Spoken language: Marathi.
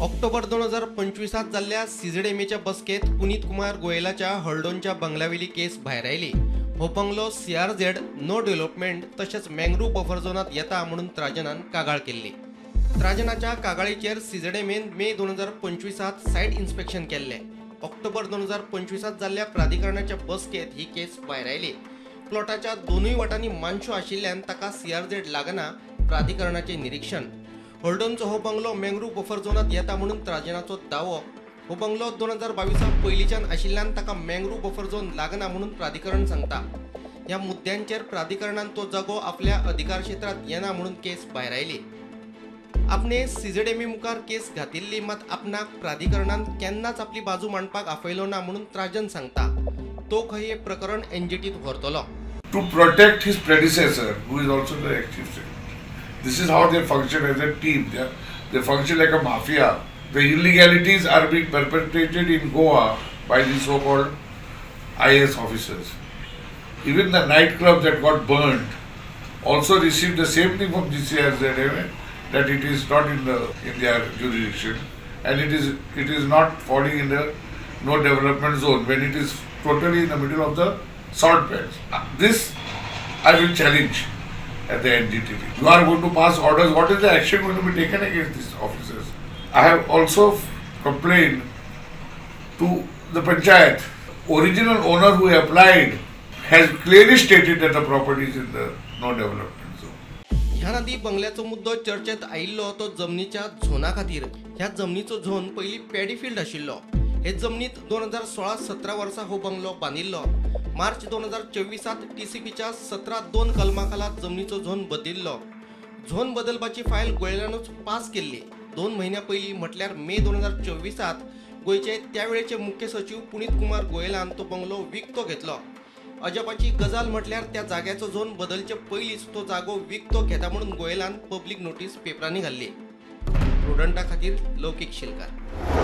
ऑक्टोबर 2025 जाल्ल्या सीझेडएमएच्या बसकेत पुनीत कुमार गोयलाच्या हळडोनच्या बंगलावेली केस भायर आयली. हो बंगलो CRZ नो डेव्हलपमेंट तसेच मँग्रोव बफर झोनात येता म्हणून त्राजनान कागाळ केल्ली. त्राजनाच्या कागाळीचेर सीझेडएमएन मे 2025 सायट इन्स्पेक्शन केल्ले. ऑक्टोबर 2025 जाल्ल्या प्राधिकरणाच्या बसकेत ही केस भायर आयली. प्लॉटाच्या दोनूय वाटांनी मानशो आशिल्ल्यान ताका CRZ लागना प्राधिकरणाचे निरीक्षण. हळडोनचो हो बंगलो मँग्रोव बफर झोनात येता म्हणून त्राजनाचो दावो. हो बंगलो 2022 पयलींच्यान आशिल्ल्यान ताका मँग्रोव बफर झोन लागना म्हणून प्राधिकरण सांगता. ह्या मुद्द्यांचेर प्राधिकरणान तो जागो आपल्या अधिकार क्षेत्रात येना म्हणून केस भायर आयली. आपणे सीझेडएमए मुखार केस घातिल्ली, मात आपणाक प्राधिकरणान केन्नाच आपली बाजू मांडपाक आफयलो ना म्हणून त्राजन सांगता. तो खंय हे प्रकरण NGTत व्हरतलो. To protect his predecessor, who is also the ex-chief secretary. This is how they function as a team. They function like a mafia. The illegalities are being perpetrated in Goa by the so-called IS officers. Even the nightclub that got burned also received the same thing from GCRZ, that it is not in their jurisdiction and it is not falling in the no development zone when it is totally in the middle of the salt beds. This I will challenge at the NGT. You are going to pass orders. What is the action going to be taken against these officers? I have also complained to the panchayat. Original owner who applied has clearly stated that the property is in the no development zone. ह्या आदी बंगल्याचो मुद्दो चर्चेत आयिल्लो तो जमनीच्या झोना खातीर. ह्या जमनीचो झोन पयलीं पॅडी फील्ड आशिल्लो. हे जमनीत 2016-17 वर्सा हो बंगलो बांदिल्लो. मार्च 2024 TCPच्या 17(2) कलमा खाला जमनीचो झोन बदलिल्लो. झोन बदलपाची फायल गोयलानूच पास केल्ली. 2 महिन्या पयलीं म्हटल्यार मे 2024 गोयचे त्यावेळेचे मुख्य सचिव पुनीत कुमार गोयलान तो बंगलो विकतो घेतलो. अजबाची गजाल म्हटल्यार त्या जाग्याचो झोन बदलचे पयलींच तो जागो विकतो घेता म्हणून गोयलान पब्लीक नोटीस पेपरांनी घाल्ली. प्रुडंटा खातीर लौकीक शिलकार.